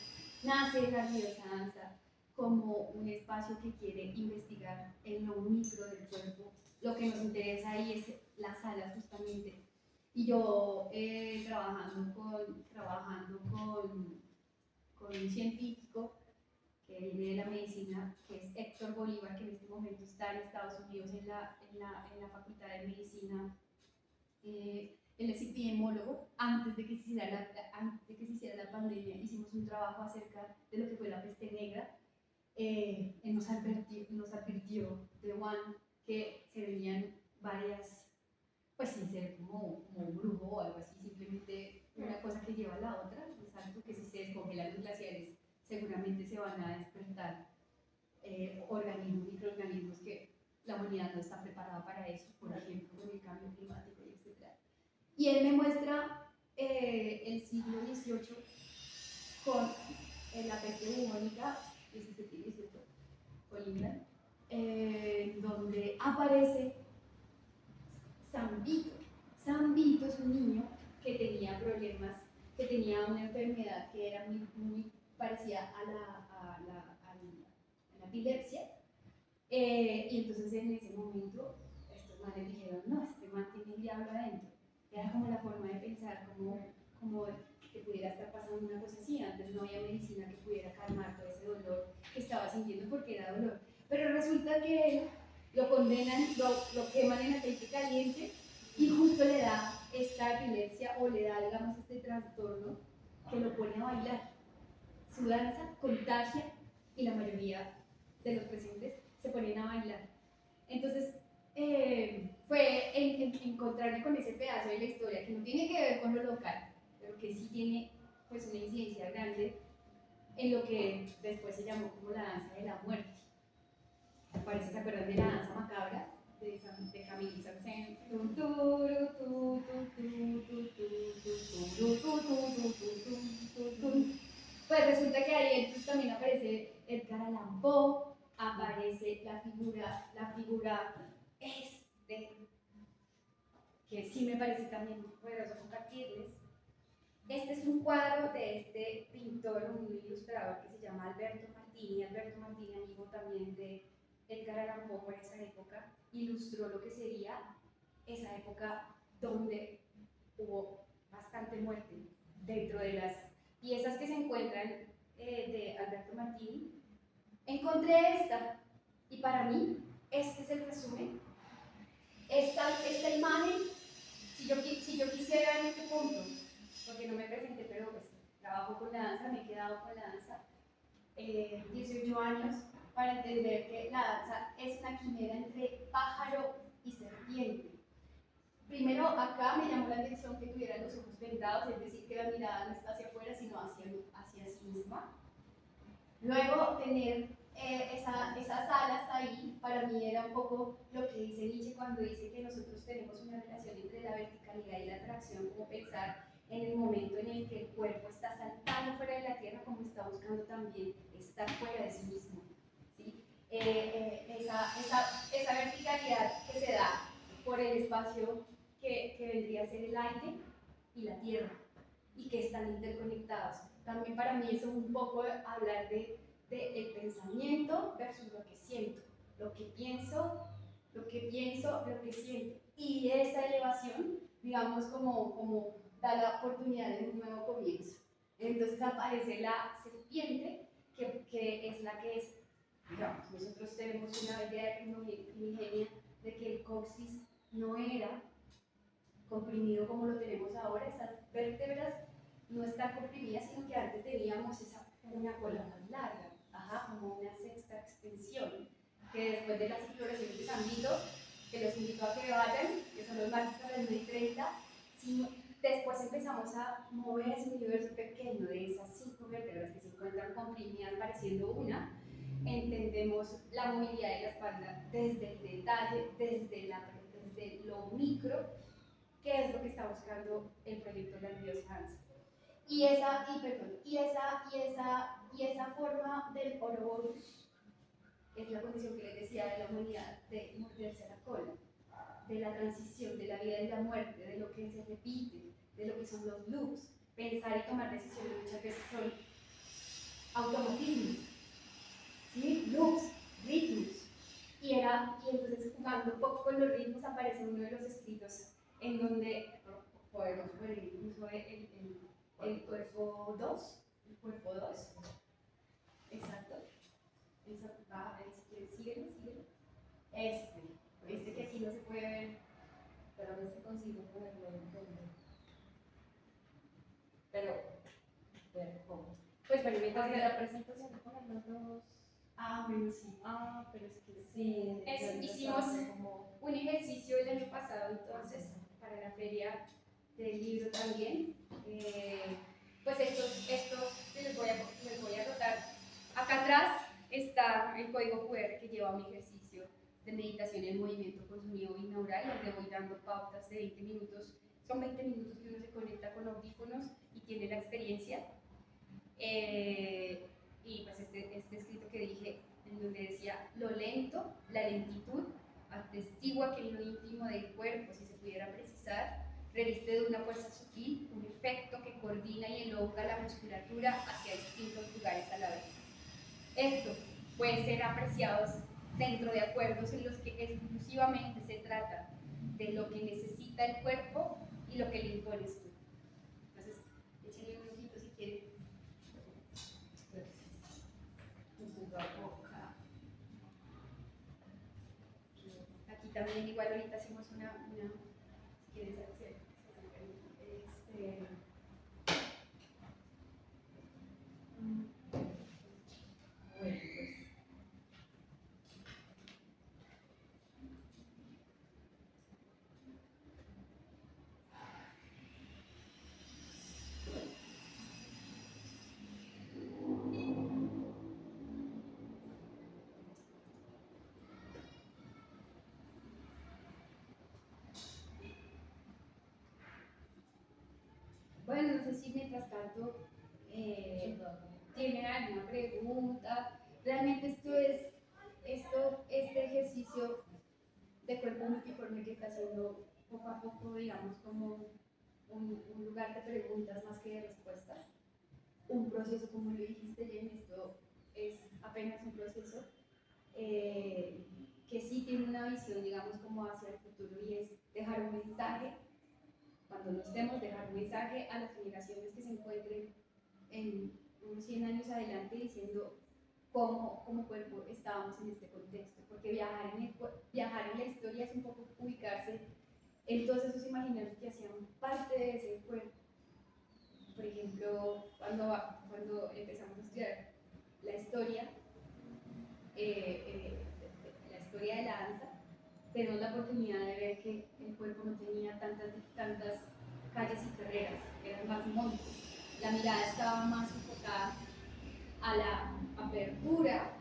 Nace la ruidosa danza como un espacio que quiere investigar en lo micro del cuerpo. Lo que nos interesa ahí es las alas justamente. Y yo trabajando con un científico que viene de la medicina, que es Héctor Bolívar, que en este momento está en Estados Unidos en la Facultad de Medicina. Él es epidemiólogo. Antes de que se hiciera la pandemia, hicimos un trabajo acerca de lo que fue la peste negra. Nos advirtió de One que se veían varias, pues sin ser como un brujo o algo así, simplemente una cosa que lleva a la otra, exacto, que si se descongelan los glaciares seguramente se van a despertar organismos, microorganismos que la humanidad no está preparada para eso, por ejemplo, con el cambio climático y etc. Y él me muestra el siglo XVIII con la peste bubónica, XVII, con England, donde aparece San Vito. San Vito es un niño que tenía problemas, que tenía una enfermedad que era muy parecida a la epilepsia. Y entonces en ese momento estos manes dijeron, no, este man tiene el diablo adentro. Era como la forma de pensar, como que pudiera estar pasando una cosa así. Antes no había medicina que pudiera calmar todo ese dolor que estaba sintiendo porque era dolor. Pero resulta que él lo condenan, lo queman en aceite caliente y justo le da esta epilepsia o le da, digamos, este trastorno que lo pone a bailar. Su danza contagia y la mayoría de los presentes se ponen a bailar. Entonces, fue encontrarme con ese pedazo de la historia que no tiene que ver con lo local, pero que sí tiene pues una incidencia grande en lo que después se llamó como la danza de la muerte. Parece que se acuerdan de la danza macabra de Camille Saint-Saëns. Pues resulta que ahí entonces también aparece Edgar Allan Poe, aparece la figura que sí me parece también muy poderoso compartirles. Este es un cuadro de este pintor, un ilustrador que se llama Alberto Martini. Alberto Martini, amigo también de Edgar Allan Poe en esa época, ilustró lo que sería esa época donde hubo bastante muerte. Dentro de las piezas que se encuentran de Alberto Martini, encontré esta, y para mí este es el resumen. Esta imagen, si yo quisiera en este punto, porque no me presenté, pero pues trabajo con la danza, me he quedado con la danza, 18 años, para entender que la danza es una quimera entre pájaro y serpiente. Primero, acá me llamó la atención que tuviera los ojos vendados, es decir, que la mirada no está hacia afuera, sino hacia sí misma. Luego, tener esas alas ahí, para mí era un poco lo que dice Nietzsche cuando dice que nosotros tenemos una relación entre la verticalidad y la atracción, como pensar en el momento en el que el cuerpo está saltando fuera de la tierra, como está buscando también estar fuera de sí mismo. ¿Sí? Esa verticalidad que se da por el espacio que vendría a ser el aire y la tierra, y que están interconectados. También para mí eso es un poco hablar de el pensamiento versus lo que siento, lo que pienso, lo que siento. Y esa elevación, digamos, como da la oportunidad de un nuevo comienzo. Entonces aparece la serpiente, que es la que es, digamos, nosotros tenemos una idea primigenia de que el coxis no era comprimido como lo tenemos ahora, esas vértebras no están comprimidas, sino que antes teníamos una cola más larga, como una sexta extensión, que después de las exploraciones de San Vito, que los invito a que vayan, que son los martes a las 9:30, después empezamos a mover ese universo pequeño de esas 5 vértebras que se encuentran comprimidas pareciendo una, entendemos la movilidad de la espalda desde el detalle, desde lo micro, que es lo que está buscando el proyecto de la diosa Hansa. Y esa forma del Ouroboros es la condición que les decía de la humanidad, de morderse la cola, de la transición, de la vida y la muerte, de lo que se repite, de lo que son los loops. Pensar y tomar decisiones muchas veces son automatismos, ¿sí? Loops, ritmos. Y entonces jugando un poco con los ritmos aparece uno de los escritos en donde podemos ver incluso el cuerpo 2, exacto. Síguelo. Este que aquí no se puede ver, pero a veces consigo ponerlo en fondo. Pero, ¿cómo? Pues bueno, mientras Porque la presentación con los dos. Ah, bueno, sí. Pero es que sí, Hicimos como... un ejercicio el año pasado, entonces, para la feria del libro también. Pues estos les voy a anotar. Acá atrás está el código QR que lleva mi ejercicio de meditación en movimiento con sonido binaural, donde voy dando pautas de 20 minutos. Son 20 minutos que uno se conecta con audífonos y tiene la experiencia. Y pues este escrito que dije, en donde decía, lo lento, la lentitud, atestigua que en lo íntimo del cuerpo, si se pudiera precisar, reviste de una fuerza sutil un efecto que coordina y elonga la musculatura hacia distintos lugares a la vez. Esto puede ser apreciado dentro de acuerdos en los que exclusivamente se trata de lo que necesita el cuerpo y lo que le impones tú. Entonces, échenle un ojito si quieren. Aquí también igual ahorita hacemos una si quieren hacer, bueno, pues bueno, no sé si mientras tanto tienen alguna pregunta. Realmente este ejercicio de cuerpo multiforme que está haciendo poco a poco, digamos, como un lugar de preguntas más que de respuestas. Un proceso, como lo dijiste, Jen, esto es apenas un proceso que sí tiene una visión, digamos, como hacia el futuro y es dejar un mensaje, cuando no estemos, dejar un mensaje a las generaciones que se encuentren en unos 100 años adelante diciendo cómo como cuerpo estábamos en este contexto, porque viajar en la historia es un poco ubicarse en todos esos imaginarios que hacían parte de ese cuerpo. Por ejemplo, cuando empezamos a estudiar la historia, la historia de la danza, tenemos la oportunidad de ver que el cuerpo no tenía tantas calles y carreras, eran más montes. La mirada estaba más enfocada a la apertura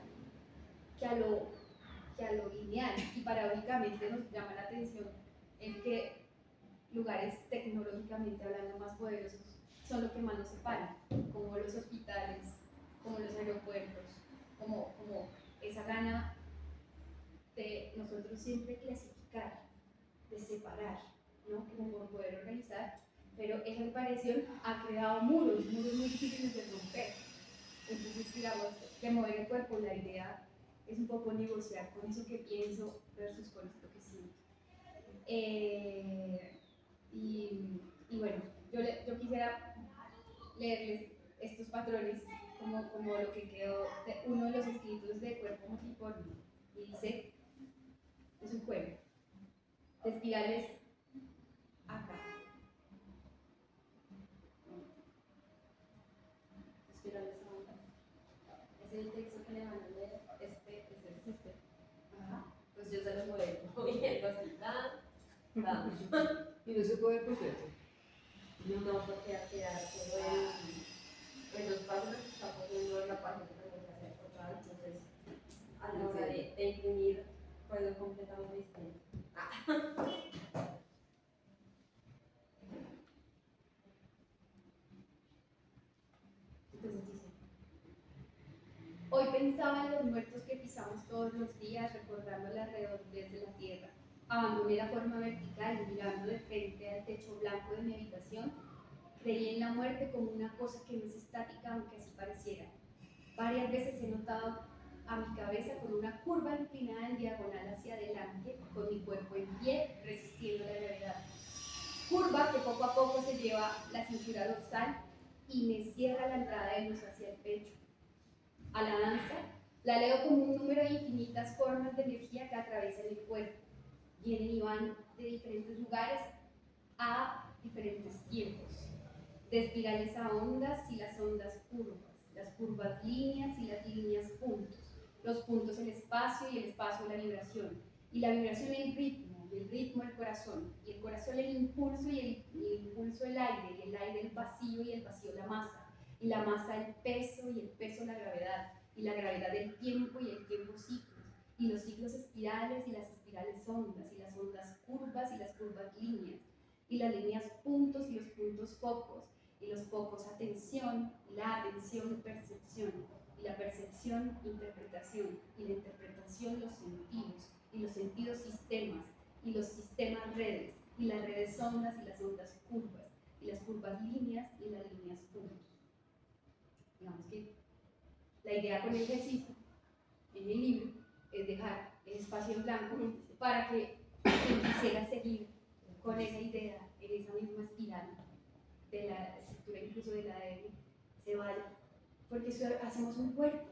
que a lo lineal. Y paradójicamente nos llama la atención el que lugares tecnológicamente hablando más poderosos son los que más nos separan, como los hospitales, como los aeropuertos, como esa gana de nosotros siempre clasificar, de separar, ¿no? Como por poder organizar, pero esa separación ha creado muros muy difíciles de romper. Entonces, digamos, de mover el cuerpo, la idea es un poco negociar con eso que pienso versus con esto que siento. Y bueno, yo quisiera leerles estos patrones como lo que quedó de uno de los escritos de cuerpo multiforme. Y dice, es un juego, espirales acá. Espirales acá. Ese es el texto que le van a leer, este existe. Ajá. Pues yo se los voy moviendo así, vamos. Y no se puede completo. No, porque a quedar todo en dos páginas, está poniendo la página que tengo que hacer otra vez, entonces a la hora de imprimir fue algo completamente distinto. Entonces dice, hoy pensaba en los muertos que pisamos todos los días, recordando la redondez de la tierra. Abandoné la forma vertical y mirando de frente al techo blanco de mi habitación, creí en la muerte como una cosa que no es estática, aunque así pareciera. Varias veces he notado a mi cabeza con una curva inclinada en diagonal hacia adelante, con mi cuerpo en pie, resistiendo la gravedad. Curva que poco a poco se lleva la cintura dorsal y me cierra la entrada de luz hacia el pecho. A la danza la leo como un número de infinitas formas de energía que atraviesan el cuerpo. Vienen y van de diferentes lugares a diferentes tiempos. De espirales a ondas y las ondas curvas, las curvas líneas y las líneas puntos, los puntos el espacio y el espacio la vibración, y la vibración el ritmo, y el ritmo el corazón, y el corazón el impulso y el impulso el aire, y el aire el vacío y el vacío la masa, y la masa el peso y el peso la gravedad, y la gravedad el tiempo y el tiempo ciclos, y los ciclos espirales y las espirales ondas, y las ondas curvas y las curvas líneas, y las líneas puntos y los puntos focos, y los focos atención, y la atención percepción, y la percepción interpretación, y la interpretación los sentidos, y los sentidos sistemas, y los sistemas redes, y las redes ondas y las ondas curvas, y las curvas líneas y las líneas puntos. Digamos que la idea con el ejercicio en el libro es dejar el espacio en blanco para que quien quisiera seguir con esa idea, en esa misma espiral de la estructura incluso de la ADN, se vaya. Porque eso hacemos un cuerpo,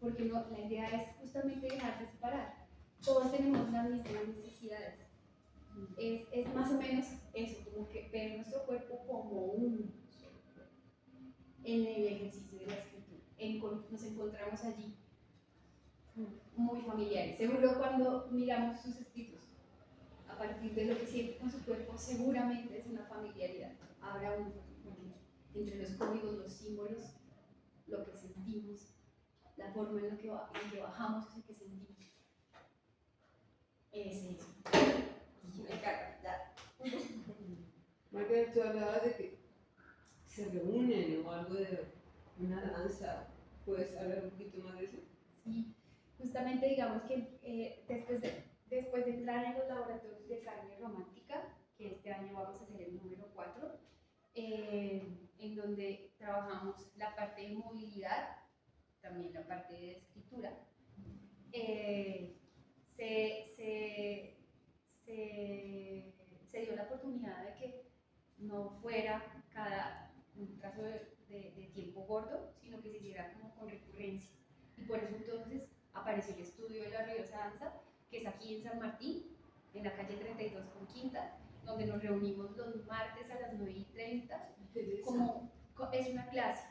porque no, la idea es justamente dejar de separar. Todos tenemos las mismas necesidades. Es más o menos eso, como que ver nuestro cuerpo como un solo cuerpo. En el ejercicio de la escritura, nos encontramos allí muy familiares. Seguro cuando miramos sus escritos, a partir de lo que siente con su cuerpo, seguramente es una familiaridad. Habrá una familiaridad entre los códigos, los símbolos, lo que sentimos, la forma en la que bajamos eso que sentimos. Es eso. Margarita, tú hablabas de que se reúnen o algo de una danza. ¿Puedes hablar un poquito más de eso? Sí, justamente digamos que después de entrar en los laboratorios de carne romántica, que este año vamos a hacer el número 4, en donde trabajamos la parte de movilidad, también la parte de escritura, se dio la oportunidad de que no fuera un caso de tiempo gordo, sino que se hiciera como con recurrencia. Y por eso entonces apareció el estudio de la Riosa Danza, que es aquí en San Martín, en la calle 32 con Quinta, donde nos reunimos los martes a las 9:30. Es una clase,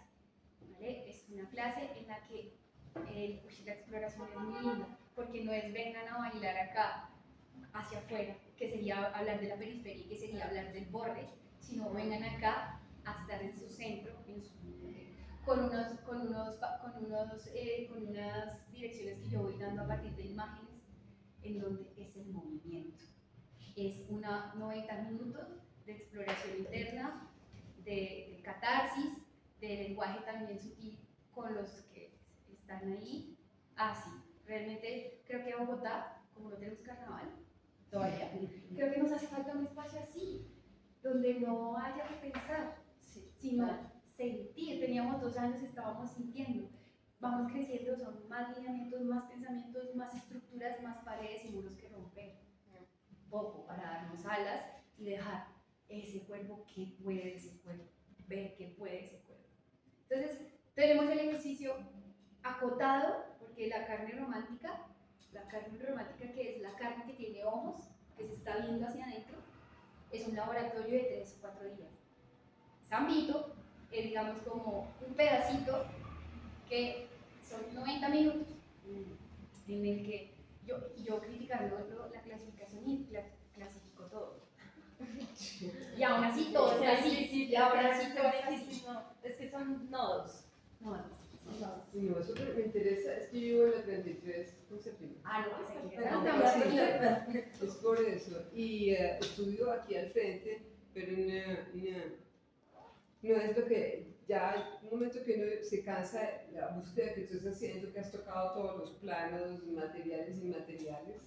¿vale? Es una clase en la que la exploración es muy linda, porque no es vengan a bailar acá hacia afuera, que sería hablar de la periferia, que sería hablar del borde, sino vengan acá a estar en su centro, con unas direcciones que yo voy dando a partir de imágenes, en donde es el movimiento. Es 90 minutos de exploración interna, de catarsis, de lenguaje también sutil con los que están ahí. Sí, realmente creo que Bogotá, como no tenemos carnaval todavía, creo que nos hace falta un espacio así, donde no haya que pensar, sino sentir. Teníamos 2 años, estábamos sintiendo. Vamos creciendo, son más lineamientos, más pensamientos, más estructuras, más paredes y muros que romper. Un poco para darnos alas y dejar ese cuerpo que puede ese cuerpo, ver qué puede ese cuerpo. Entonces, tenemos el ejercicio acotado, porque la carne romántica que es la carne que tiene ojos, que se está viendo hacia adentro, es un laboratorio de 3 o 4 días. Zambito es, digamos, como un pedacito que son 90 minutos, en el que yo criticando la clasificación y clasifico todo. Y aún así todo es así. Y ahora sí todo es así. Es que son nodos. No, eso me interesa, es que yo vivo en la 33 con Septiembre. Es por eso. Y estudio aquí al frente, pero no es lo que ya hay un momento que uno se cansa de la búsqueda que tú estás haciendo, que has tocado todos los planos materiales y inmateriales,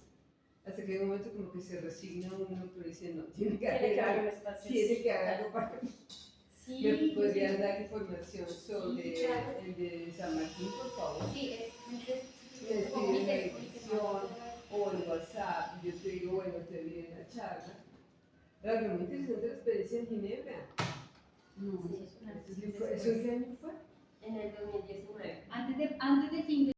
hasta que hay un momento como que se resigna uno, pero dice, no, tiene que haber algo, tiene que haber algo para mí. Sí, ¿Me podrías dar información sobre el de San Martín, por favor? Sí, Me escribes la dirección o el WhatsApp, yo te digo, bueno, te vi en la charla. Pero muy interesante la experiencia en Ginebra. Sí, ¿Eso en qué año fue? en el 2019. antes de